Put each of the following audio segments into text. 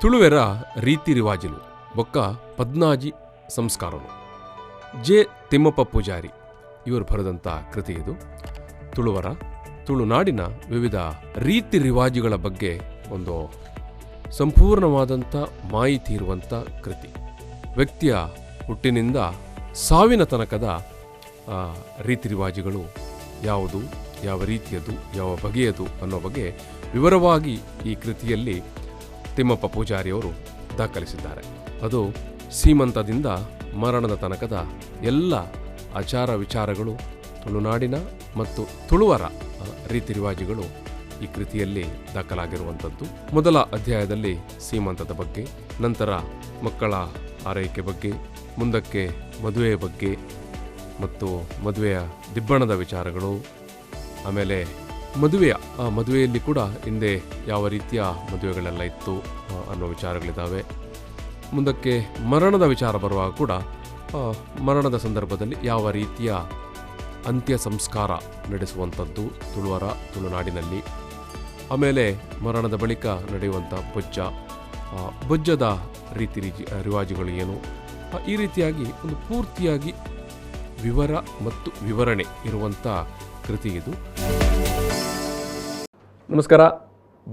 ತುಳುವೆರ ರೀತಿ ರಿವಾಜುಲು ಬೊಕ್ಕ ಪದ್ನಾಜಿ ಸಂಸ್ಕಾರಗಳು ಜೆ ತಿಮ್ಮಪ್ಪ ಪೂಜಾರಿ ಇವರು ಬರೆದಂಥ ಕೃತಿ ಇದು. ತುಳುವರ ತುಳುನಾಡಿನ ವಿವಿಧ ರೀತಿ ರಿವಾಜುಗಳ ಬಗ್ಗೆ ಒಂದು ಸಂಪೂರ್ಣವಾದಂಥ ಮಾಹಿತಿ ಇರುವಂಥ ಕೃತಿ. ವ್ಯಕ್ತಿಯ ಹುಟ್ಟಿನಿಂದ ಸಾವಿನ ತನಕದ ರೀತಿ ರಿವಾಜುಗಳು ಯಾವುದು, ಯಾವ ರೀತಿಯದು, ಯಾವ ಬಗೆಯದು ಅನ್ನೋ ಬಗ್ಗೆ ವಿವರವಾಗಿ ಈ ಕೃತಿಯಲ್ಲಿ ತಿಮ್ಮಪ್ಪ ಪೂಜಾರಿಯವರು ದಾಖಲಿಸಿದ್ದಾರೆ. ಅದು ಸೀಮಂತದಿಂದ ಮರಣದ ತನಕದ ಎಲ್ಲ ಆಚಾರ ವಿಚಾರಗಳು, ತುಳುನಾಡಿನ ಮತ್ತು ತುಳುವರ ರೀತಿ ರಿವಾಜುಗಳು ಈ ಕೃತಿಯಲ್ಲಿ ದಾಖಲಾಗಿರುವಂಥದ್ದು. ಮೊದಲ ಅಧ್ಯಾಯದಲ್ಲಿ ಸೀಮಂತದ ಬಗ್ಗೆ, ನಂತರ ಮಕ್ಕಳ ಆರೈಕೆ ಬಗ್ಗೆ, ಮುಂದಕ್ಕೆ ಮದುವೆಯ ಬಗ್ಗೆ ಮತ್ತು ಮದುವೆಯ ದಿಬ್ಬಣದ ವಿಚಾರಗಳು, ಆಮೇಲೆ ಮದುವೆಯಲ್ಲಿ ಕೂಡ ಹಿಂದೆ ಯಾವ ರೀತಿಯ ಮದುವೆಗಳೆಲ್ಲ ಇತ್ತು ಅನ್ನೋ ವಿಚಾರಗಳಿದ್ದಾವೆ. ಮುಂದಕ್ಕೆ ಮರಣದ ವಿಚಾರ ಬರುವಾಗ ಕೂಡ ಮರಣದ ಸಂದರ್ಭದಲ್ಲಿ ಯಾವ ರೀತಿಯ ಅಂತ್ಯ ಸಂಸ್ಕಾರ ನಡೆಸುವಂಥದ್ದು ತುಳುನಾಡಿನಲ್ಲಿ. ಆಮೇಲೆ ಮರಣದ ಬಳಿಕ ನಡೆಯುವಂಥ ಬೊಜ್ಜದ ರೀತಿ ರಿವಾಜುಗಳು ಏನು, ಈ ರೀತಿಯಾಗಿ ಒಂದು ಪೂರ್ತಿಯಾಗಿ ವಿವರ ಮತ್ತು ವಿವರಣೆ ಇರುವಂಥ ಕೃತಿ ಇದು. ನಮಸ್ಕಾರ,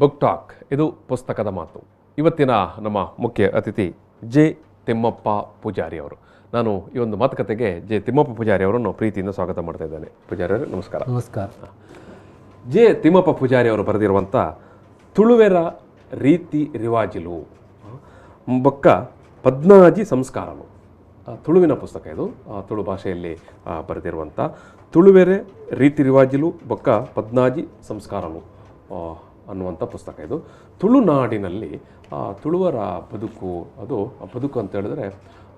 ಬುಕ್ ಟಾಕ್, ಇದು ಪುಸ್ತಕದ ಮಾತು. ಇವತ್ತಿನ ನಮ್ಮ ಮುಖ್ಯ ಅತಿಥಿ ಜೆ ತಿಮ್ಮಪ್ಪ ಪೂಜಾರಿ ಅವರು. ನಾನು ಈ ಒಂದು ಮಾತುಕತೆಗೆ ಜೆ ತಿಮ್ಮಪ್ಪ ಪೂಜಾರಿ ಅವರನ್ನು ಪ್ರೀತಿಯಿಂದ ಸ್ವಾಗತ ಮಾಡ್ತಾ ಇದ್ದೇನೆ. ಪೂಜಾರಿ ಅವರೇ ನಮಸ್ಕಾರ. ನಮಸ್ಕಾರ. ಜೆ ತಿಮ್ಮಪ್ಪ ಪೂಜಾರಿ ಅವರು ಬರೆದಿರುವಂಥ ತುಳುವೆರ ರೀತಿ ರಿವಾಜುಲು ಬೊಕ್ಕ ಪದ್ನಾಜಿ ಸಂಸ್ಕಾರಗಳು ತುಳುವಿನ ಪುಸ್ತಕ ಇದು. ತುಳು ಭಾಷೆಯಲ್ಲಿ ಬರೆದಿರುವಂಥ ತುಳುವೆರೆ ರೀತಿ ರಿವಾಜುಲು ಬೊಕ್ಕ ಪದ್ನಾಜಿ ಸಂಸ್ಕಾರಗಳು ಅನ್ನುವಂಥ ಪುಸ್ತಕ ಇದು. ತುಳುನಾಡಿನಲ್ಲಿ ತುಳುವರ ಬದುಕು, ಅದು ಬದುಕು ಅಂತ ಹೇಳಿದ್ರೆ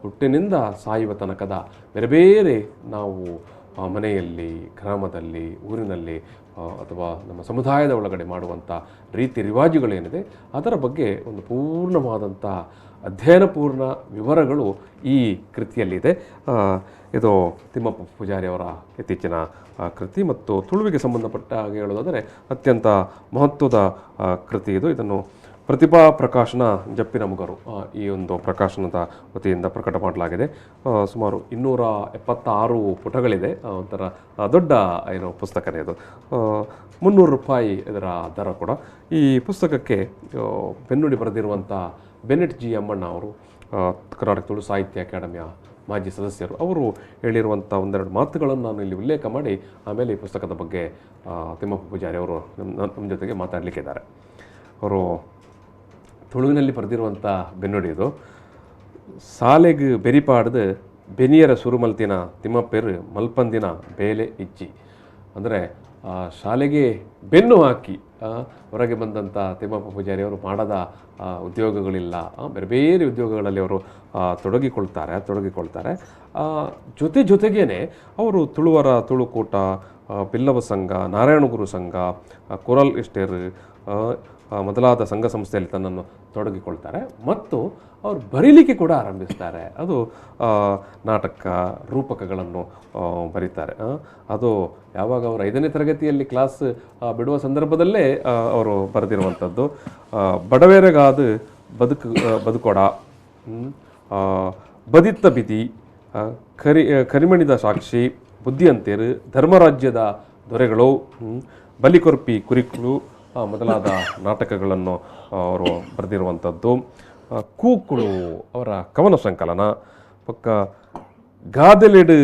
ಹುಟ್ಟಿನಿಂದ ಸಾಯುವ ತನಕದ ಬೇರೆ ಬೇರೆ ನಾವು ಮನೆಯಲ್ಲಿ, ಗ್ರಾಮದಲ್ಲಿ, ಊರಿನಲ್ಲಿ ಅಥವಾ ನಮ್ಮ ಸಮುದಾಯದ ಒಳಗಡೆ ಮಾಡುವಂಥ ರೀತಿ ರಿವಾಜುಗಳೇನಿದೆ ಅದರ ಬಗ್ಗೆ ಒಂದು ಪೂರ್ಣವಾದಂಥ ಅಧ್ಯಯನಪೂರ್ಣ ವಿವರಗಳು ಈ ಕೃತಿಯಲ್ಲಿದೆ. ಇದು ತಿಮ್ಮಪ್ಪ ಪೂಜಾರಿ ಅವರ ಇತ್ತೀಚಿನ ಕೃತಿ ಮತ್ತು ತುಳುವಿಗೆ ಸಂಬಂಧಪಟ್ಟ ಹಾಗೆ ಹೇಳೋದಾದರೆ ಅತ್ಯಂತ ಮಹತ್ವದ ಕೃತಿ ಇದು. ಇದನ್ನು ಪ್ರತಿಭಾ ಪ್ರಕಾಶನ ಜಪ್ಪಿನ ಮುಗರು ಈ ಒಂದು ಪ್ರಕಾಶನದ ವತಿಯಿಂದ ಪ್ರಕಟ ಮಾಡಲಾಗಿದೆ. ಸುಮಾರು 276 ಪುಟಗಳಿದೆ. ಒಂಥರ ದೊಡ್ಡ ಪುಸ್ತಕನೇ ಇದು. 300 ರೂಪಾಯಿ ಇದರ ದರ ಕೂಡ. ಈ ಪುಸ್ತಕಕ್ಕೆ ಬೆನ್ನುಡಿ ಬರೆದಿರುವಂಥ ಬೆನೆಟ್ ಜಿ ಅಮ್ಮಣ್ಣ ಅವರು, ಕರ್ನಾಟಕ ತುಳು ಸಾಹಿತ್ಯ ಅಕಾಡೆಮಿಯ ಮಾಜಿ ಸದಸ್ಯರು, ಅವರು ಹೇಳಿರುವಂಥ ಒಂದೆರಡು ಮಾತುಗಳನ್ನು ನಾನು ಇಲ್ಲಿ ಉಲ್ಲೇಖ ಮಾಡಿ ಆಮೇಲೆ ಈ ಪುಸ್ತಕದ ಬಗ್ಗೆ ತಿಮ್ಮಪ್ಪ ಪೂಜಾರಿ ಅವರು ನಮ್ಮ ಜೊತೆಗೆ ಮಾತಾಡಲಿಕ್ಕಿದ್ದಾರೆ. ಅವರು ತುಳುವಿನಲ್ಲಿ ಬರೆದಿರುವಂಥ ಬೆನ್ನುಡಿ ಇದು. ಸಾಲೆಗ್ ಬೆರಿಪಾಡ್ದು ಬೆನಿಯರ ಸುರುಮಲ್ತಿನ ತಿಮ್ಮಪ್ಪೇರು ಮಲ್ಪಂದಿನ ಬೇಲೆ ಇಚ್ಚಿ. ಅಂದರೆ ಶಾಲೆಗೆ ಬೆನ್ನು ಹಾಕಿ ಹೊರಗೆ ಬಂದಂಥ ತಿಮ್ಮಪ್ಪ ಪೂಜಾರಿ ಅವರು ಮಾಡದ ಉದ್ಯೋಗಗಳಿಲ್ಲ, ಬೇರೆ ಬೇರೆ ಉದ್ಯೋಗಗಳಲ್ಲಿ ಅವರು ತೊಡಗಿಕೊಳ್ತಾರೆ. ಜೊತೆಗೇನೆ ಅವರು ತುಳುವರ ತುಳುಕೂಟ, ಬಿಲ್ಲವ ಸಂಘ, ನಾರಾಯಣಗುರು ಸಂಘ, ಕೊರಲ್ ಎಸ್ಟೇರ್ ಮೊದಲಾದ ಸಂಘ ಸಂಸ್ಥೆಯಲ್ಲಿ ತನ್ನನ್ನು ತೊಡಗಿಕೊಳ್ತಾರೆ ಮತ್ತು ಅವರು ಬರೀಲಿಕ್ಕೆ ಕೂಡ ಆರಂಭಿಸ್ತಾರೆ. ಅದು ನಾಟಕ ರೂಪಕಗಳನ್ನು ಬರೀತಾರೆ. ಅದು ಯಾವಾಗ ಅವರು 5ನೇ ತರಗತಿಯಲ್ಲಿ ಕ್ಲಾಸ್ ಬಿಡುವ ಸಂದರ್ಭದಲ್ಲೇ ಅವರು ಬರೆದಿರುವಂಥದ್ದು. ಬಡವೇರಗಾದ ಬದುಕೋಡ, ಬದಿತ್ತ ಬಿದಿ, ಕರಿಮಣಿದ ಸಾಕ್ಷಿ, ಬುದ್ಧಿಯಂತೇರು, ಧರ್ಮರಾಜ್ಯದ ದೊರೆಗಳು, ಬಲಿಕೊರ್ಪಿ ಕುರಿಕುಳು ಮೊದಲಾದ ನಾಟಕಗಳನ್ನು ಅವರು ಬರೆದಿರುವಂಥದ್ದು. ಕೂಕುಳು ಅವರ ಕವನ ಸಂಕಲನ, ಪಕ್ಕ ಗಾದೆಲೆಡು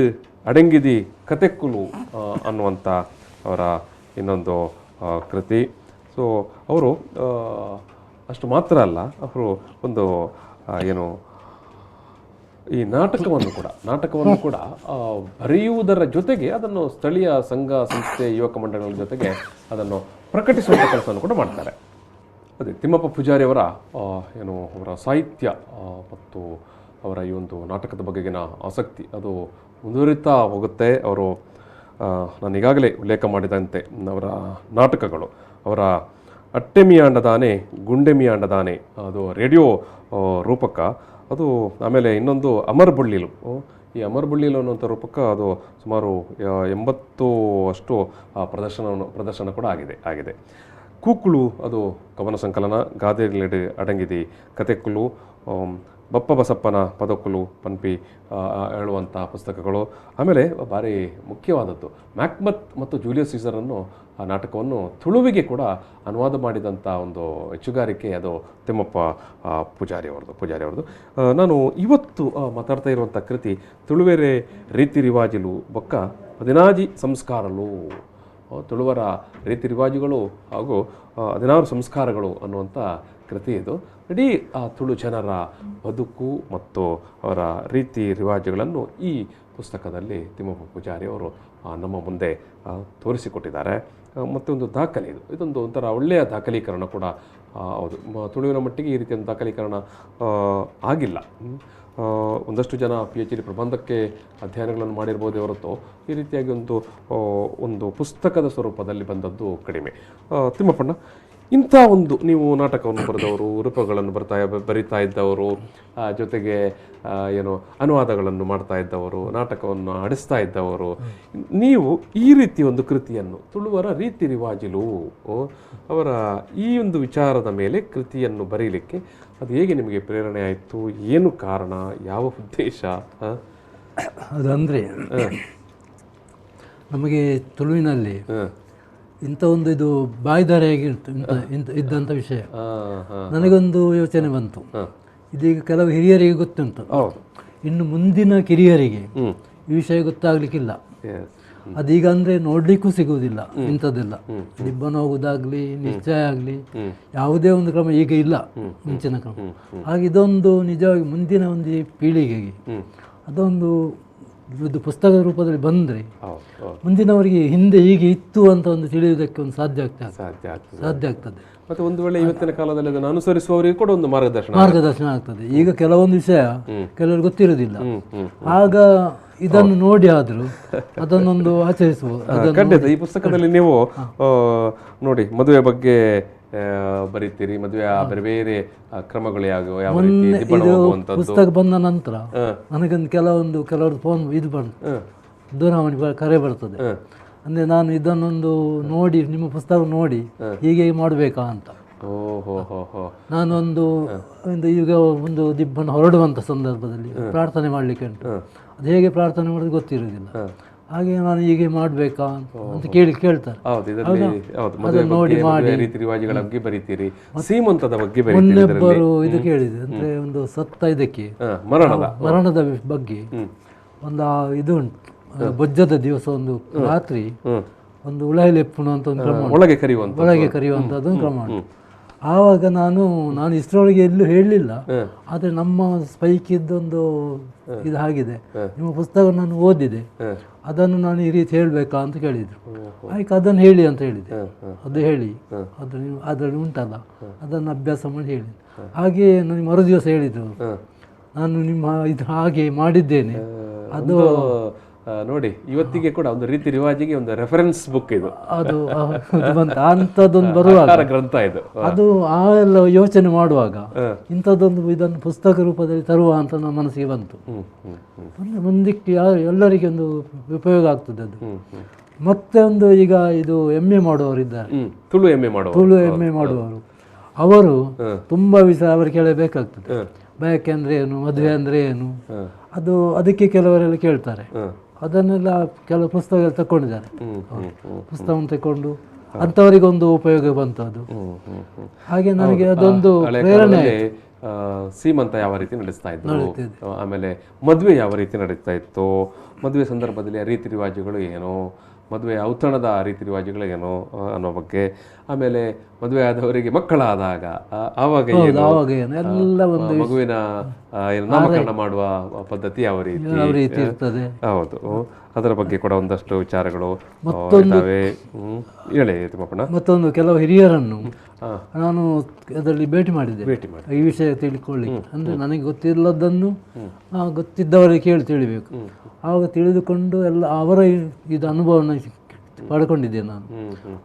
ಅಡಂಗಿದಿ ಕತೆಕ್ಕುಲು ಅನ್ನುವಂಥ ಅವರ ಇನ್ನೊಂದು ಕೃತಿ. ಸೊ ಅವರು ಅಷ್ಟು ಮಾತ್ರ ಅಲ್ಲ, ಅವರು ಒಂದು ಈ ನಾಟಕವನ್ನು ಕೂಡ ಬರೆಯುವುದರ ಜೊತೆಗೆ ಅದನ್ನು ಸ್ಥಳೀಯ ಸಂಘ ಸಂಸ್ಥೆ ಯುವಕ ಮಂಡಳಿಗಳ ಜೊತೆಗೆ ಅದನ್ನು ಪ್ರಕಟಿಸುವಂಥ ಕೆಲಸವನ್ನು ಕೂಡ ಮಾಡ್ತಾರೆ. ಅದೇ ತಿಮ್ಮಪ್ಪ ಪೂಜಾರಿ ಅವರ ಅವರ ಸಾಹಿತ್ಯ ಮತ್ತು ಅವರ ಈ ಒಂದು ನಾಟಕದ ಬಗೆಗಿನ ಆಸಕ್ತಿ ಅದು ಮುಂದುವರಿತಾ ಹೋಗುತ್ತೆ. ಅವರು ನಾನು ಈಗಾಗಲೇ ಉಲ್ಲೇಖ ಮಾಡಿದಂತೆ ಅವರ ನಾಟಕಗಳು, ಅವರ ಅಟ್ಟೆಮಿಯಾಂಡದಾನೆ, ಗುಂಡೆಮಿಯಾಂಡದಾನೆ, ಅದು ರೇಡಿಯೋ ರೂಪಕ, ಅದು ಆಮೇಲೆ ಇನ್ನೊಂದು ಅಮರ್ ಬುಳ್ಳಿಲು. ಈ ಅಮರ್ ಬುಳ್ಳಿಲು ಅನ್ನುವಂಥ ರೂಪಕ ಅದು ಸುಮಾರು 80 ಅಷ್ಟು ಪ್ರದರ್ಶನ ಕೂಡ ಆಗಿದೆ. ಕೂಕುಳು ಅದು ಕವನ ಸಂಕಲನ, ಗಾದೆಲೆಡೆ ಅಡಂಗಿದೆ ಕತೆಕುಲು, ಬಪ್ಪ ಬಸಪ್ಪನ ಪದಕುಲು ಪನ್ಪಿ ಹೇಳುವಂಥ ಪುಸ್ತಕಗಳು. ಆಮೇಲೆ ಭಾರಿ ಮುಖ್ಯವಾದದ್ದು ಮ್ಯಾಕ್ಬತ್ ಮತ್ತು ಜೂಲಿಯಸ್ ಸೀಸರನ್ನು ಆ ನಾಟಕವನ್ನು ತುಳುವಿಗೆ ಕೂಡ ಅನುವಾದ ಮಾಡಿದಂಥ ಒಂದು ಹೆಚ್ಚುಗಾರಿಕೆ ಅದು ತಿಮ್ಮಪ್ಪ ಪೂಜಾರಿ ಅವ್ರದ್ದು. ನಾನು ಇವತ್ತು ಮಾತಾಡ್ತಾ ಇರುವಂಥ ಕೃತಿ ತುಳುವೆರೆ ರೀತಿ ರಿವಾಜುಲು ಬೊಕ್ಕ 16 ಸಂಸ್ಕಾರಗಳು, ತುಳುವರ ರೀತಿ ರಿವಾಜುಗಳು ಹಾಗೂ 16 ಸಂಸ್ಕಾರಗಳು ಅನ್ನುವಂಥ ಕೃತಿ ಇದು. ಇಡೀ ಆ ತುಳು ಜನರ ಬದುಕು ಮತ್ತು ಅವರ ರೀತಿ ರಿವಾಜುಗಳನ್ನು ಈ ಪುಸ್ತಕದಲ್ಲಿ ತಿಮ್ಮಪ್ಪ ಪೂಜಾರಿ ಅವರು ನಮ್ಮ ಮುಂದೆ ತೋರಿಸಿಕೊಟ್ಟಿದ್ದಾರೆ. ಮತ್ತು ಒಂದು ದಾಖಲೆ ಇದೊಂದು ಒಂಥರ ಒಳ್ಳೆಯ ದಾಖಲೀಕರಣ ಕೂಡ ಹೌದು. ತುಳುವಿನ ಮಟ್ಟಿಗೆ ಈ ರೀತಿಯ ದಾಖಲೀಕರಣ ಆಗಿಲ್ಲ. ಒಂದಷ್ಟು ಜನ PhD ಪ್ರಬಂಧಕ್ಕೆ ಅಧ್ಯಯನಗಳನ್ನು ಮಾಡಿರ್ಬೋದೇ ಹೊರತು ಈ ರೀತಿಯಾಗಿ ಒಂದು ಪುಸ್ತಕದ ಸ್ವರೂಪದಲ್ಲಿ ಬಂದದ್ದು ಕಡಿಮೆ. ತಿಮ್ಮಪ್ಪಣ್ಣ, ಇಂಥ ಒಂದು ನೀವು ನಾಟಕವನ್ನು ಬರೆದವರು, ರೂಪಗಳನ್ನು ಬರಿತಾ ಇದ್ದವರು, ಜೊತೆಗೆ ಅನುವಾದಗಳನ್ನು ಮಾಡ್ತಾ ಇದ್ದವರು, ನಾಟಕವನ್ನು ಆಡಿಸ್ತಾ ಇದ್ದವರು, ನೀವು ಈ ರೀತಿ ಒಂದು ಕೃತಿಯನ್ನು ತುಳುವರ ರೀತಿ ರಿವಾಜುಲು ಅವರ ಈ ಒಂದು ವಿಚಾರದ ಮೇಲೆ ಕೃತಿಯನ್ನು ಬರೀಲಿಕ್ಕೆ ಅದು ಹೇಗೆ ನಿಮಗೆ ಪ್ರೇರಣೆ ಆಯಿತು? ಏನು ಕಾರಣ, ಯಾವ ಉದ್ದೇಶ? ಅದಂದರೆ ನಮಗೆ ತುಳುವಿನಲ್ಲಿ ಇಂಥ ಒಂದು ಇದು ಬಾಯ್ದಾರಿಯಾಗಿ ಇದ್ದಂಥ ವಿಷಯ ನನಗೊಂದು ಯೋಚನೆ ಬಂತು. ಇದೀಗ ಕೆಲವು ಹಿರಿಯರಿಗೆ ಗೊತ್ತುಂಟು, ಇನ್ನು ಮುಂದಿನ ಕಿರಿಯರಿಗೆ ಈ ವಿಷಯ ಗೊತ್ತಾಗ್ಲಿಕ್ಕಿಲ್ಲ. ಅದೀಗ ಅಂದರೆ ನೋಡಲಿಕ್ಕೂ ಸಿಗುವುದಿಲ್ಲ ಇಂಥದ್ದೆಲ್ಲ. ದಿಬ್ಬನ ಹೋಗುವುದಾಗಲಿ, ನಿಶ್ಚಯ ಆಗಲಿ, ಯಾವುದೇ ಒಂದು ಕ್ರಮ ಈಗ ಇಲ್ಲ, ಮುಂಚಿನ ಕ್ರಮ. ಹಾಗೆ ಇದೊಂದು ನಿಜವಾಗಿ ಮುಂದಿನ ಒಂದು ಪೀಳಿಗೆಗೆ ಅದೊಂದು ಇದು ಪುಸ್ತಕದ ರೂಪದಲ್ಲಿ ಬಂದರೆ ಮುಂದಿನವರಿಗೆ ಹಿಂದೆ ಹೀಗೆ ಇತ್ತು ಅಂತ ಒಂದು ತಿಳಿಯುವುದಕ್ಕೆ ಒಂದು ಸಾಧ್ಯ ಆಗ್ತದೆ. ಮತ್ತೆ ಒಂದು ವೇಳೆ ಇವತ್ತಿನ ಕಾಲದಲ್ಲಿ ಅದನ್ನು ಅನುಸರಿಸುವವರಿಗೆ ಕೂಡ ಒಂದು ಮಾರ್ಗದರ್ಶನ ಆಗ್ತದೆ. ಈಗ ಕೆಲವೊಂದು ವಿಷಯ ಕೆಲವರು ಗೊತ್ತಿರುವುದಿಲ್ಲ, ಆಗ ಇದನ್ನು ನೋಡಿ ಆದರೂ ಅದನ್ನೊಂದು ಆಚರಿಸುವುದು. ಖಂಡಿತ ಈ ಪುಸ್ತಕದಲ್ಲಿ ನೀವು ನೋಡಿ, ಮದುವೆ ಬಗ್ಗೆ ಬರೀತೀರಿ, ಮದುವೆ ಬೇರೆ ಬೇರೆ ಕ್ರಮಗಳು ಯಾವ ರೀತಿ. ಪುಸ್ತಕ ಬಂದ ನಂತರ ನನಗೊಂದು ಕೆಲವರು ಫೋನ್ ಇದು ಬಂತು, ದೂರವಾಣಿ ಕರೆ ಬರ್ತದೆ. ಅಂದರೆ ನಾನು ಇದನ್ನೊಂದು ನೋಡಿ, ನಿಮ್ಮ ಪುಸ್ತಕ ನೋಡಿ ಹೀಗೆ ಮಾಡಬೇಕಾ ಅಂತ ನಾನೊಂದು ಈಗ ಒಂದು ದಿಬ್ಬನ್ನು ಹೊರಡುವಂಥ ಸಂದರ್ಭದಲ್ಲಿ ಪ್ರಾರ್ಥನೆ ಮಾಡಲಿಕ್ಕೆ ಉಂಟು. ಅದು ಹೇಗೆ ಪ್ರಾರ್ಥನೆ ಮಾಡೋದು ಗೊತ್ತಿರೋದಿಲ್ಲ. ಹಾಗೆ ನಾನು ಹೀಗೆ ಮಾಡಬೇಕಾ ಅಂತ ಕೇಳ್ತಾರೆ. ನೋಡಿ ಮಾಡಿ ರೀತಿ ರಿವಾಜುಗಳ ಬಗ್ಗೆ ಬರೀತೀರಿ, ಸೀಮಂತದ ಬಗ್ಗೆ ಮೊನ್ನೆಬ್ಬರು ಇದು ಕೇಳಿದೆ, ಅಂದರೆ ಒಂದು ಸತ್ತ ಇದಕ್ಕೆ ಮರಣದ ಬಗ್ಗೆ ಒಂದು ಇದು ಉಂಟು. ಬೊಜ್ಜದ ದಿವಸ ಒಂದು ರಾತ್ರಿ ಒಂದು ಉಳೈಲೆಪ್ಪುಣ ಅಂತ ಒಂದು ಕ್ರಮ, ಒಳಗೆ ಕರೆಯುವಂಥದ್ದು ಒಂದು ಕ್ರಮ ಉಂಟು. ಆವಾಗ ನಾನು ಇಷ್ಟರೊಳಗೆ ಎಲ್ಲೂ ಹೇಳಲಿಲ್ಲ, ಆದರೆ ನಮ್ಮ ಸ್ಪೈಕಿದ್ದೊಂದು ಇದು ಆಗಿದೆ, ನಿಮ್ಮ ಪುಸ್ತಕ ನಾನು ಓದಿದೆ, ಅದನ್ನು ನಾನು ಈ ರೀತಿ ಹೇಳಬೇಕಾ ಅಂತ ಕೇಳಿದರು. ಆಯ್ತು, ಅದನ್ನು ಹೇಳಿ ಅಂತ ಹೇಳಿದೆ. ಅದು ಹೇಳಿ, ಅದರಲ್ಲಿ ಉಂಟಲ್ಲ ಅದನ್ನು ಅಭ್ಯಾಸ ಮಾಡಿ ಹೇಳಿ. ಹಾಗೆ ನನಗೆ ಮರು ದಿವಸ ಹೇಳಿದರು, ನಾನು ನಿಮ್ಮ ಇದು ಹಾಗೆ ಮಾಡಿದ್ದೇನೆ. ಅದು ನೋಡಿ, ಇವತ್ತಿಗೆ ಕೂಡ ಒಂದು ರೀತಿ ರಿವಾಜಿಗೆ ಒಂದು ರೆಫರೆನ್ಸ್ ಬುಕ್ ಇದು. ಅದು ಅಂಥದ್ದೊಂದು ಬರುವಾಗ ಗ್ರಂಥ ಇದು. ಅದು ಆ ಎಲ್ಲ ಯೋಚನೆ ಮಾಡುವಾಗ ಇಂಥದ್ದೊಂದು ಇದನ್ನು ಪುಸ್ತಕ ರೂಪದಲ್ಲಿ ತರುವ ಅಂತ ನನ್ನ ಮನಸ್ಸಿಗೆ ಬಂತು. ಮುಂದಕ್ಕೆ ಎಲ್ಲರಿಗೆ ಒಂದು ಉಪಯೋಗ ಆಗ್ತದೆ ಅದು. ಮತ್ತೆ ಒಂದು ಈಗ ಇದು MA ಮಾಡುವವರಿದ್ದಾರೆ, ತುಳು MA ಮಾಡುವವರು, ಅವರು ತುಂಬ ವಿಷಯ ಅವರು ಕೇಳಬೇಕಾಗ್ತದೆ. ಬಯಕೆ ಅಂದರೆ ಏನು, ಮದುವೆ ಅಂದರೆ ಏನು, ಅದಕ್ಕೆ ಕೆಲವರೆಲ್ಲ ಕೇಳ್ತಾರೆ. ಅದನ್ನೆಲ್ಲ ಕೆಲವು ಪುಸ್ತಕ ತಗೊಂಡಿದ್ದಾರೆ. ಪುಸ್ತಕವನ್ನು ತಗೊಂಡು ಅಂಥವರಿಗೊಂದು ಉಪಯೋಗ ಬಂತು ಅದು. ಹಾಗೆ ನನಗೆ ಅದೊಂದು ಪ್ರೇರಣೆ. ಸೀಮಂತ ಯಾವ ರೀತಿ ನಡೆಸ್ತಾ ಇತ್ತು, ಆಮೇಲೆ ಮದುವೆ ಯಾವ ರೀತಿ ನಡೀತಾ ಇತ್ತು, ಮದುವೆ ಸಂದರ್ಭದಲ್ಲಿ ರೀತಿ ರಿವಾಜುಗಳು ಏನು, ಮದುವೆ ಔತಣದ ರೀತಿ ರಿವಾಜುಗಳು ಏನು ಅನ್ನೋ ಬಗ್ಗೆ, ಆಮೇಲೆ ಮದುವೆ ಆದವರಿಗೆ ಮಕ್ಕಳಾದಾಗ ಆವಾಗ ಮಗುವಿನ ನಾಮಕರಣ ಮಾಡುವ ಪದ್ಧತಿ ಯಾವ ರೀತಿ ಇರ್ತದೆ, ಹೌದು, ಅದರ ಬಗ್ಗೆ ಕೂಡ ಒಂದಷ್ಟು ವಿಚಾರಗಳು ಹೇಳಿ ತಿಮ್ಮಪ್ಪಣ್ಣ. ಮತ್ತೊಂದು ಕೆಲವು ಹಿರಿಯರನ್ನು ನಾನು ಅದರಲ್ಲಿ ಭೇಟಿ ಮಾಡಿದ್ದೆ ಈ ವಿಷಯ ತಿಳ್ಕೊಳ್ಳಿಕ್ಕೆ. ಅಂದರೆ ನನಗೆ ಗೊತ್ತಿಲ್ಲದನ್ನು ಗೊತ್ತಿದ್ದವರಿಗೆ ತಿಳಿಬೇಕು. ಆವಾಗ ತಿಳಿದುಕೊಂಡು ಎಲ್ಲ ಅವರ ಇದು ಅನುಭವನ ಪಡ್ಕೊಂಡಿದ್ದೆ ನಾನು.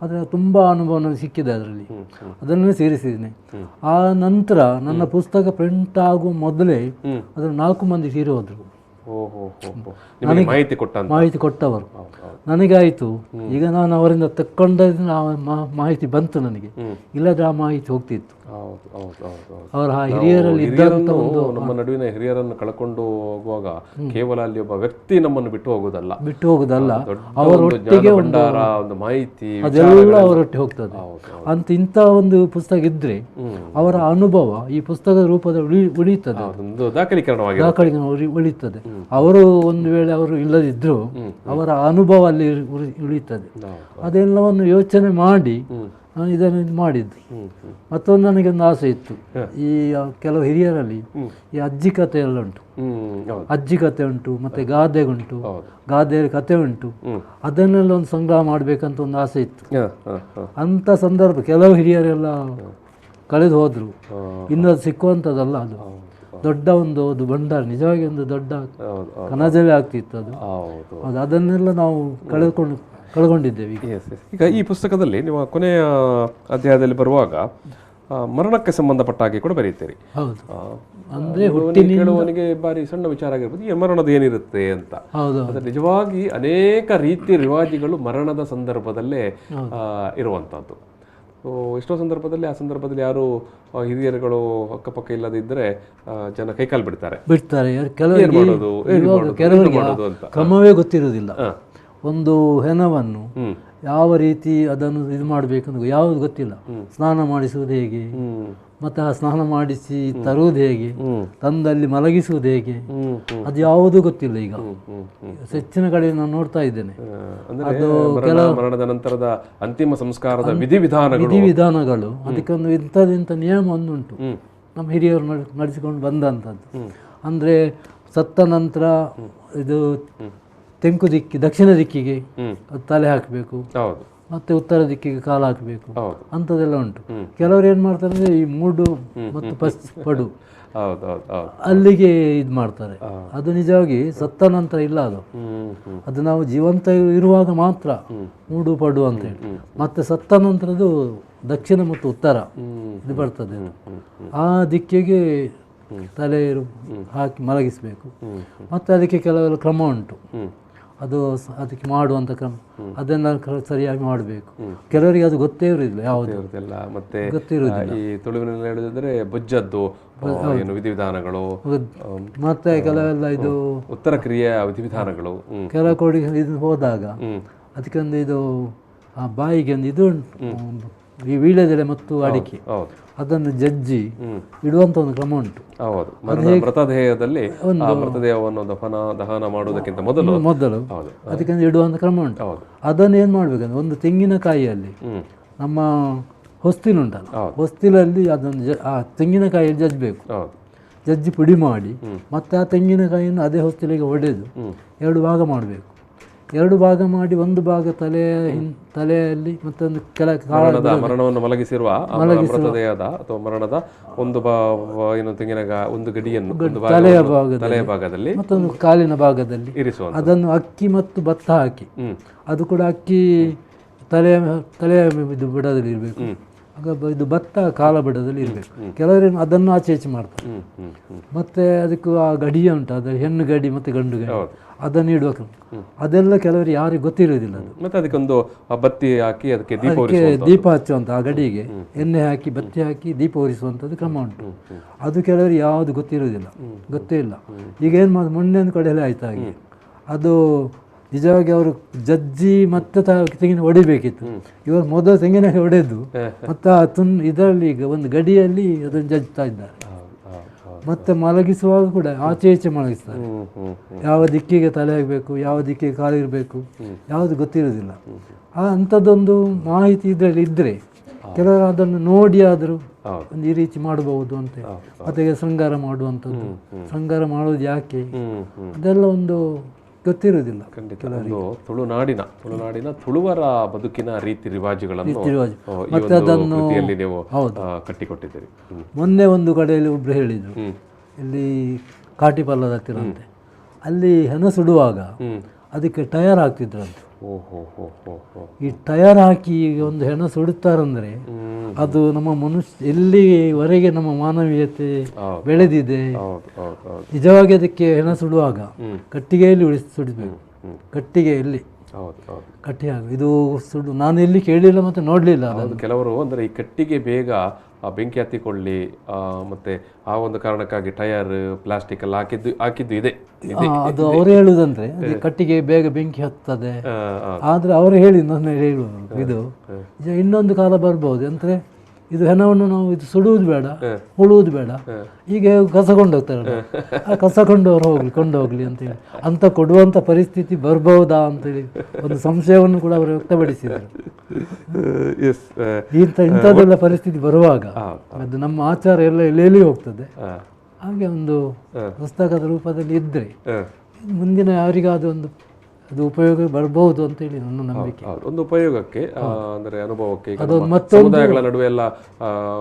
ಆದರೆ ತುಂಬ ಅನುಭವ ನನಗೆ ಸಿಕ್ಕಿದೆ ಅದರಲ್ಲಿ, ಅದನ್ನೇ ಸೇರಿಸಿದ್ದೀನಿ. ಆ ನಂತರ ನನ್ನ ಪುಸ್ತಕ ಪ್ರಿಂಟ್ ಆಗುವ ಮೊದಲೇ ಅದರಲ್ಲಿ 4 ಮಂದಿ ತೀರಿ ಹೋದರು. ಓಹೋ ನಿಮಗೆ ಮಾಹಿತಿ ಕೊಟ್ಟಂತ ಮಾಹಿತಿ ಕೊಟ್ಟವರು. ನನಗಾಯಿತು, ಈಗ ನಾನು ಅವರಿಂದ ತಕ್ಕೊಂಡ ಮಾಹಿತಿ ಬಂತು ನನಗೆ, ಇಲ್ಲದ್ರೆ ಆ ಮಾಹಿತಿ ಹೋಗ್ತಿತ್ತು. ಅವರ ಹಿರಿಯರಲ್ಲಿ ಇದ್ದಂತ ಒಂದು ನಮ್ಮ ನಡುವಿನ ಹಿರಿಯರನ್ನು ಕಳ್ಕೊಂಡು ಹೋಗುವಾಗ ಕೇವಲ ಅಲ್ಲಿ ಒಬ್ಬ ವ್ಯಕ್ತಿ ನಮ್ಮನ್ನು ಬಿಟ್ಟು ಹೋಗುದಲ್ಲ, ಅವರೊಟ್ಟಿಗೆ ಒಂದು ಮಾಹಿತಿ ಅದೆಲ್ಲ ಅವರೊಟ್ಟಿಗೆ ಹೋಗ್ತದೆ ಅಂತ. ಇಂಥ ಒಂದು ಪುಸ್ತಕ ಇದ್ರೆ ಅವರ ಅನುಭವ ಈ ಪುಸ್ತಕದ ರೂಪದಲ್ಲಿ ಉಳಿಯುತ್ತದೆ, ದಾಖಲೀಕರಣ ಉಳಿಯುತ್ತದೆ. ಅವರು ಒಂದು ವೇಳೆ ಅವರು ಇಲ್ಲದಿದ್ರು ಅವರ ಅನುಭವ ಅಲ್ಲಿ ಉಳಿಯುತ್ತದೆ. ಅದೆಲ್ಲವನ್ನು ಯೋಚನೆ ಮಾಡಿ ನಾನು ಇದನ್ನು ಮಾಡಿದ್ದು. ಮತ್ತೊಂದು ನನಗೊಂದು ಆಸೆ ಇತ್ತು, ಈ ಕೆಲವು ಹಿರಿಯರಲ್ಲಿ ಈ ಅಜ್ಜಿ ಕಥೆ ಎಲ್ಲ ಉಂಟು, ಅಜ್ಜಿ ಕಥೆ ಉಂಟು, ಮತ್ತೆ ಗಾದೆ ಉಂಟು, ಗಾದೆ ಕಥೆ ಉಂಟು, ಅದನ್ನೆಲ್ಲ ಒಂದು ಸಂಗ್ರಹ ಮಾಡ್ಬೇಕಂತ ಒಂದು ಆಸೆ ಇತ್ತು. ಅಂತ ಸಂದರ್ಭ ಕೆಲವು ಹಿರಿಯರೆಲ್ಲ ಕಳೆದು ಹೋದ್ರು, ಇನ್ನು ಅದು ಸಿಕ್ಕುವಂಥದ್ದಲ್ಲ. ಅದು ದೊಡ್ಡ ಒಂದು ಭಂಡಾರ, ನಿಜವಾಗಿ ಒಂದು ದೊಡ್ಡ ಕನಜವೇ ಆಗ್ತಿತ್ತು ಅದು. ಅದನ್ನೆಲ್ಲ ನಾವು ಕಳ್ಕೊಂಡಿದ್ದೇವೆ. ಈಗ ಈ ಪುಸ್ತಕದಲ್ಲಿ ನೀವು ಕೊನೆಯ ಅಧ್ಯಾಯದಲ್ಲಿ ಬರುವಾಗ ಮರಣಕ್ಕೆ ಸಂಬಂಧಪಟ್ಟ ಹಾಗೆ ಕೂಡ ಬರೀತೀರಿ. ಹೌದು, ಅಂದ್ರೆ ಕೇಳುವವನಿಗೆ ಬಾರಿ ಸಣ್ಣ ವಿಚಾರ ಆಗಿರ್ಬೋದು, ಈ ಮರಣದ ಏನಿರುತ್ತೆ ಅಂತ. ಅದ್ರ ನಿಜವಾಗಿ ಅನೇಕ ರೀತಿ ರಿವಾಜಿಗಳು ಮರಣದ ಸಂದರ್ಭದಲ್ಲೇ ಇರುವಂತಹದ್ದು. ಎಷ್ಟೋ ಸಂದರ್ಭದಲ್ಲಿ ಆ ಸಂದರ್ಭದಲ್ಲಿ ಯಾರು ಹಿರಿಯರುಗಳು ಅಕ್ಕಪಕ್ಕ ಇಲ್ಲದಿದ್ದರೆ ಜನ ಕೈಕಾಲು ಬಿಡ್ತಾರೆ. ಕ್ರಮವೇ ಗೊತ್ತಿರುವುದಿಲ್ಲ. ಒಂದು ಹೆಣವನ್ನು ಯಾವ ರೀತಿ ಅದನ್ನು ಇದು ಮಾಡಬೇಕಂತ ಯಾವುದು ಗೊತ್ತಿಲ್ಲ. ಸ್ನಾನ ಮಾಡಿಸುವುದು ಹೇಗೆ, ಮತ್ತೆ ಆ ಸ್ನಾನ ಮಾಡಿಸಿ ತರುವುದು ಹೇಗೆ, ತಂದಲ್ಲಿ ಮಲಗಿಸುವುದು ಹೇಗೆ, ಅದು ಯಾವುದೂ ಗೊತ್ತಿಲ್ಲ. ಈಗ ಹೆಚ್ಚಿನ ಕಡೆ ನಾನು ನೋಡ್ತಾ ಇದ್ದೇನೆ. ಅದು ಮರಣದ ನಂತರದ ಅಂತಿಮ ಸಂಸ್ಕಾರದ ವಿಧಿವಿಧಾನಗಳು ಅದಕ್ಕೊಂದು ಇಂಥ ನಿಯಮ ಒಂದುಂಟು, ನಮ್ಮ ಹಿರಿಯರು ನಡೆಸಿಕೊಂಡು ಬಂದಂಥದ್ದು. ಅಂದರೆ ಸತ್ತ ನಂತರ ಇದು ತೆಂಕು ದಕ್ಷಿಣ ದಿಕ್ಕಿಗೆ ತಲೆ ಹಾಕಬೇಕು, ಮತ್ತೆ ಉತ್ತರ ದಿಕ್ಕಿಗೆ ಕಾಲು ಹಾಕಬೇಕು, ಅಂಥದ್ದೆಲ್ಲ ಉಂಟು. ಕೆಲವರು ಏನು ಮಾಡ್ತಾರೆ ಅಂದರೆ ಈ ಮೂಡು ಮತ್ತು ಪಡು ಅಲ್ಲಿಗೆ ಇದು ಮಾಡ್ತಾರೆ. ಅದು ನಿಜವಾಗಿ ಸತ್ತ ನಂತರ ಇಲ್ಲ, ಅದು ನಾವು ಜೀವಂತ ಇರುವಾಗ ಮಾತ್ರ ಮೂಡು ಪಡು ಅಂತ ಹೇಳಿ. ಮತ್ತೆ ಸತ್ತ ನಂತರದ್ದು ದಕ್ಷಿಣ ಮತ್ತು ಉತ್ತರ ಇದು ಬರ್ತದೆ. ಆ ದಿಕ್ಕಿಗೆ ತಲೆ ಹಾಕಿ ಮಲಗಿಸಬೇಕು. ಮತ್ತೆ ಅದಕ್ಕೆ ಕೆಲವೆಲ್ಲ ಕ್ರಮ ಉಂಟು, ಅದಕ್ಕೆ ಮಾಡುವಂಥ ಕ್ರಮ ಅದನ್ನ ಸರಿಯಾಗಿ ಮಾಡಬೇಕು. ಕೆಲವರಿಗೆ ಅದು ಗೊತ್ತೇ ಇರುವುದಿಲ್ಲ, ಯಾವುದಿಲ್ಲ. ಮತ್ತೆ ಈ ತುಳುವಿನಲ್ಲಿ ಹೇಳಿದ್ರೆ ಬೊಜ್ಜದ್ದು ವಿಧಿವಿಧಾನಗಳು, ಮತ್ತೆ ಕೆಲವೆಲ್ಲ ಇದು ಉತ್ತರ ಕ್ರಿಯೆಯ ವಿಧಿವಿಧಾನಗಳು. ಕೆಲವು ಕೋಡಿ ಇದು ಹೋದಾಗ ಅದಕ್ಕೊಂದು ಇದು ಬಾಯಿಗೆ ಒಂದು ಇದು ಈ ವೀಳ್ಯದೆಲೆ ಮತ್ತು ಅಡಿಕೆ ಅದನ್ನು ಜಜ್ಜಿ ಇಡುವಂತ ಒಂದು ಕ್ರಮ ಉಂಟು. ಮೃತದೇಹದಲ್ಲಿ ಮೃತದೇಹವನ್ನು ದಹನ ಮಾಡುವುದಕ್ಕಿಂತ ಮೊದಲು ಅದಕ್ಕೆ ಇಡುವಂತ ಕ್ರಮ ಉಂಟು. ಅದನ್ನು ಏನ್ ಮಾಡ್ಬೇಕಂದ್ರೆ ಒಂದು ತೆಂಗಿನಕಾಯಿಯಲ್ಲಿ ನಮ್ಮ ಹೊಸ್ತಿಲುಂಟಲ್ಲ, ಹೊಸ್ತಿಲಲ್ಲಿ ಅದನ್ನು ಆ ತೆಂಗಿನಕಾಯಿಯಲ್ಲಿ ಜಜ್ಬೇಕು. ಜಜ್ಜಿ ಪುಡಿ ಮಾಡಿ ಮತ್ತೆ ಆ ತೆಂಗಿನಕಾಯಿಯನ್ನು ಅದೇ ಹೊಸ್ತಿಲಿಗೆ ಒಡೆದು 2 ಭಾಗ ಮಾಡಬೇಕು. 2 ಭಾಗ ಮಾಡಿ ಒಂದು ಭಾಗ ತಲೆಯಲ್ಲಿ ಮತ್ತೊಂದು ಮರಣವನ್ನು ಮಲಗಿಸಿರುವ ಮೃತದೇಹದ ಅಥವಾ ಮರಣದ ಒಂದು ಒಂದು ಗಡಿಯನ್ನು ತಲೆಯ ಭಾಗದಲ್ಲಿ ಮತ್ತೊಂದು ಕಾಲಿನ ಭಾಗದಲ್ಲಿ ಇರಿಸುವ. ಅದನ್ನು ಅಕ್ಕಿ ಮತ್ತು ಭತ್ತ ಹಾಕಿ, ಅದು ಕೂಡ ಅಕ್ಕಿ ತಲೆಯ ಇದು ಬುಡದಲ್ಲಿ ಇರಬೇಕು, ಇದು ಭತ್ತ ಕಾಲ ಬುಡದಲ್ಲಿ ಇರಬೇಕು. ಕೆಲವರೇನು ಅದನ್ನು ಆಚೆ ಈಚೆ ಮಾಡ್ತಾರೆ. ಮತ್ತೆ ಅದಕ್ಕೂ ಆ ಗಡಿಯ ಉಂಟು, ಅದು ಹೆಣ್ಣು ಗಡಿ ಮತ್ತೆ ಗಂಡು ಗಡಿ, ಅದನ್ನು ಇಡುವ ಅದೆಲ್ಲ ಕೆಲವರಿಗೆ ಯಾರಿಗೆ ಗೊತ್ತಿರೋದಿಲ್ಲ. ಅದು ಮತ್ತೆ ಅದಕ್ಕೊಂದು ಬತ್ತಿ ಹಾಕಿ ಅದಕ್ಕೆ ದೀಪ ಹಚ್ಚುವಂತ, ಆ ಗಡಿಗೆ ಎಣ್ಣೆ ಹಾಕಿ ಬತ್ತಿ ಹಾಕಿ ದೀಪ ಉರಿಸುವಂಥದ್ದು ಕ್ರಮ ಉಂಟು. ಅದು ಕೆಲವರಿಗೆ ಯಾವುದು ಗೊತ್ತೇ ಇಲ್ಲ. ಈಗ ಏನು ಮಾಡಿ ಮೊನ್ನೆ ಒಂದು ಕಡೆಯಲ್ಲಿ ಆಯ್ತು ಹಾಗೆ. ಅದು ನಿಜವಾಗಿ ಅವರು ಜಜ್ಜಿ ಮತ್ತೆ ತೆಂಗಿನ ಹೊಡಿಬೇಕಿತ್ತು. ಇವರು ಮೊದಲು ತೆಂಗಿನಕಾಯಿ ಹೊಡೆದು ಮತ್ತೆ ಇದರಲ್ಲಿ ಈಗ ಒಂದು ಗಡಿಯಲ್ಲಿ ಅದನ್ನು ಜಜ್ತಾ ಇದ್ದಾರೆ. ಮತ್ತೆ ಮಲಗಿಸುವಾಗ ಕೂಡ ಆಚೆ ಈಚೆ ಮಲಗಿಸ್ತಾರೆ. ಯಾವ ದಿಕ್ಕಿಗೆ ತಲೆ ಆಗಬೇಕು, ಯಾವ ದಿಕ್ಕಿಗೆ ಕಾಲಿರಬೇಕು, ಯಾವುದು ಗೊತ್ತಿರೋದಿಲ್ಲ. ಅಂಥದ್ದೊಂದು ಮಾಹಿತಿ ಇದರಲ್ಲಿ ಇದ್ದರೆ ಕೆಲವರು ಅದನ್ನು ನೋಡಿ ಆದರೂ ಒಂದು ಈ ರೀತಿ ಮಾಡಬಹುದು ಅಂತ. ಮತ್ತೆ ಶೃಂಗಾರ ಮಾಡುವಂಥದ್ದು, ಶೃಂಗಾರ ಮಾಡೋದು ಯಾಕೆ, ಅದೆಲ್ಲ ಒಂದು ಗೊತ್ತಿರುವುದಿಲ್ಲ. ತುಳುನಾಡಿನ ತುಳುವರ ಬದುಕಿನ ರೀತಿ ರಿವಾಜುಗಳನ್ನು ಮತ್ತೆ ಅದನ್ನು ಕಟ್ಟಿಕೊಟ್ಟಿದ್ದೀರಿ. ಮೊನ್ನೆ ಒಂದು ಕಡೆಯಲ್ಲಿ ಒಬ್ರು ಹೇಳಿದ್ರು, ಇಲ್ಲಿ ಕಾಟಿಪಲ್ಲದ ಹತ್ತಿರ ಅಂತೆ, ಅಲ್ಲಿ ಹೆಣ ಸುಡುವಾಗ ಅದಕ್ಕೆ ಟಯರ್ ಹಾಕ್ತಿದ್ರಂತೆ. ಓಹೋ ಹೋ ಹೋ ಹೋ. ಈ ಟಯರ್ ಹಾಕಿ ಒಂದು ಹೆಣ ಸುಡುತ್ತಾರಂದ್ರೆ ಅದು ನಮ್ಮ ಎಲ್ಲಿವರೆಗೆ ನಮ್ಮ ಮಾನವೀಯತೆ ಬೆಳೆದಿದೆ. ನಿಜವಾಗಿ ಅದಕ್ಕೆ ಹೆಣ ಸುಡುವಾಗ ಕಟ್ಟಿಗೆಯಲ್ಲಿ ಸುಡಬೇಕು. ಕಟ್ಟಿಗೆಯಲ್ಲಿ ಕಟ್ಟಿ ಇದು ನಾನು ಎಲ್ಲಿ ಕೇಳಿಲ್ಲ ಮತ್ತು ನೋಡಲಿಲ್ಲ. ಕೆಲವರು ಅಂದರೆ ಈ ಕಟ್ಟಿಗೆ ಬೇಗ ಬೆಂಕಿ ಹತ್ತಿಕೊಳ್ಳಿ ಮತ್ತೆ ಆ ಒಂದು ಕಾರಣಕ್ಕಾಗಿ ಟಯರ್ ಪ್ಲಾಸ್ಟಿಕ್ ಎಲ್ಲ ಹಾಕಿದ್ದು ಇದೆ. ಅದು ಅವರು ಹೇಳುದಂದ್ರೆ ಕಟ್ಟಿಗೆ ಬೇಗ ಬೆಂಕಿ ಹತ್ತದೆ. ಆದ್ರೆ ಅವರು ನಾನು ಹೇಳುವರು ಇದು ಇನ್ನೊಂದು ಕಾಲ ಬರ್ಬೋದು. ಅಂದ್ರೆ ಇದು ಹೆಣವನ್ನು ನಾವು ಇದು ಸುಡುವುದು ಬೇಡ, ಉಳುವುದು ಬೇಡ, ಹೀಗೆ ಕಸ ಕೊಂಡೋಗ್ತಾರೆ. ಆ ಕಸ ಕೊಂಡೋಗ್ಲಿ ಅಂತೇಳಿ ಅಂತ ಕೊಡುವಂಥ ಪರಿಸ್ಥಿತಿ ಬರ್ಬಹುದಾ ಅಂತೇಳಿ ಒಂದು ಸಂಶಯವನ್ನು ಕೂಡ ಅವರು ವ್ಯಕ್ತಪಡಿಸಿದರು. ಇಂಥದ್ದೆಲ್ಲ ಪರಿಸ್ಥಿತಿ ಬರುವಾಗ ಅದು ನಮ್ಮ ಆಚಾರ ಎಲ್ಲ ಎಲ್ಲೆಲ್ಲಿ ಹೋಗ್ತದೆ. ಹಾಗೆ ಒಂದು ಪುಸ್ತಕದ ರೂಪದಲ್ಲಿ ಇದ್ದರೆ ಮುಂದಿನ ಯಾರಿಗಾದ್ರೂ ಅದು ಉಪಯೋಗ ಬರಬಹುದು ಅಂತೇಳಿ ನನ್ನ ನಂಬಿಕೆ. ಒಂದು ಉಪಯೋಗಕ್ಕೆ ಅಂದರೆ ಅನುಭವಕ್ಕೆ ಸಮುದಾಯಗಳ ನಡುವೆ ಎಲ್ಲ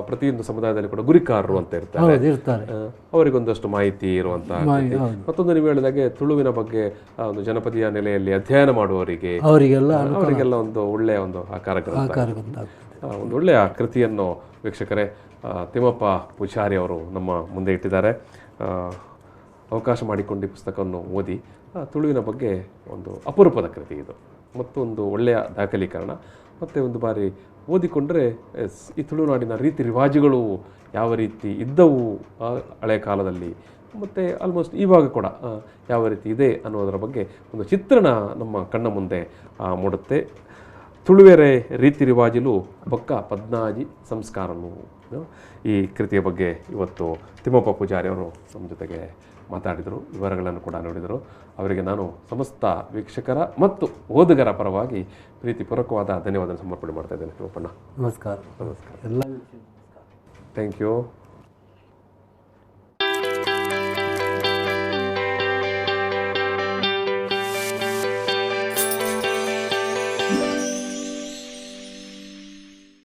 ಪ್ರತಿಯೊಂದು ಸಮುದಾಯದಲ್ಲಿ ಕೂಡ ಗುರಿಕಾರರು ಅಂತ ಇರ್ತಾರೆ. ಅವರಿಗೊಂದಷ್ಟು ಮಾಹಿತಿ ಇರುವಂತಹ. ಮತ್ತೊಂದು ನೀವು ಹೇಳಿದಾಗೆ ತುಳುವಿನ ಬಗ್ಗೆ ಒಂದು ಜನಪದೀಯ ನೆಲೆಯಲ್ಲಿ ಅಧ್ಯಯನ ಮಾಡುವವರಿಗೆ ಅವರಿಗೆಲ್ಲ ಒಂದು ಒಳ್ಳೆಯ ಒಂದು ಆಕಾರ ಒಂದು ಒಳ್ಳೆಯ ಕೃತಿಯನ್ನು ವೀಕ್ಷಕರೇ ತಿಮ್ಮಪ್ಪ ಪೂಜಾರಿ ಅವರು ನಮ್ಮ ಮುಂದೆ ಇಟ್ಟಿದ್ದಾರೆ. ಅವಕಾಶ ಮಾಡಿಕೊಂಡು ಈ ಪುಸ್ತಕವನ್ನು ಓದಿ. ತುಳುವಿನ ಬಗ್ಗೆ ಒಂದು ಅಪರೂಪದ ಕೃತಿ ಇದು, ಮತ್ತೊಂದು ಒಳ್ಳೆಯ ದಾಖಲೀಕರಣ. ಮತ್ತು ಒಂದು ಬಾರಿ ಓದಿಕೊಂಡ್ರೆ ಈ ತುಳುನಾಡಿನ ರೀತಿ ರಿವಾಜುಗಳು ಯಾವ ರೀತಿ ಇದ್ದವು ಹಳೆಯ ಕಾಲದಲ್ಲಿ, ಮತ್ತು ಆಲ್ಮೋಸ್ಟ್ ಇವಾಗ ಕೂಡ ಯಾವ ರೀತಿ ಇದೆ ಅನ್ನೋದರ ಬಗ್ಗೆ ಒಂದು ಚಿತ್ರಣ ನಮ್ಮ ಕಣ್ಣ ಮುಂದೆ ಮೂಡುತ್ತೆ. ತುಳುವೆರೆ ರೀತಿ ರಿವಾಜಿಲು ಬೊಕ್ಕ ಪದ್ನಾಜಿ ಸಂಸ್ಕಾರನು, ಈ ಕೃತಿಯ ಬಗ್ಗೆ ಇವತ್ತು ತಿಮ್ಮಪ್ಪ ಪೂಜಾರಿ ಅವರು ನಮ್ಮ ಜೊತೆಗೆ ಮಾತಾಡಿದರು, ವಿವರಗಳನ್ನು ಕೂಡ ನೋಡಿದರು. ಅವರಿಗೆ ನಾನು ಸಮಸ್ತ ವೀಕ್ಷಕರ ಮತ್ತು ಓದುಗರ ಪರವಾಗಿ ಪ್ರೀತಿಪೂರ್ವಕವಾದ ಧನ್ಯವಾದ ಸಮರ್ಪಣೆ ಮಾಡ್ತಾ ಇದ್ದೇನೆ. ತಿಮ್ಮಪ್ಪಣ್ಣ ನಮಸ್ಕಾರ. Thank you.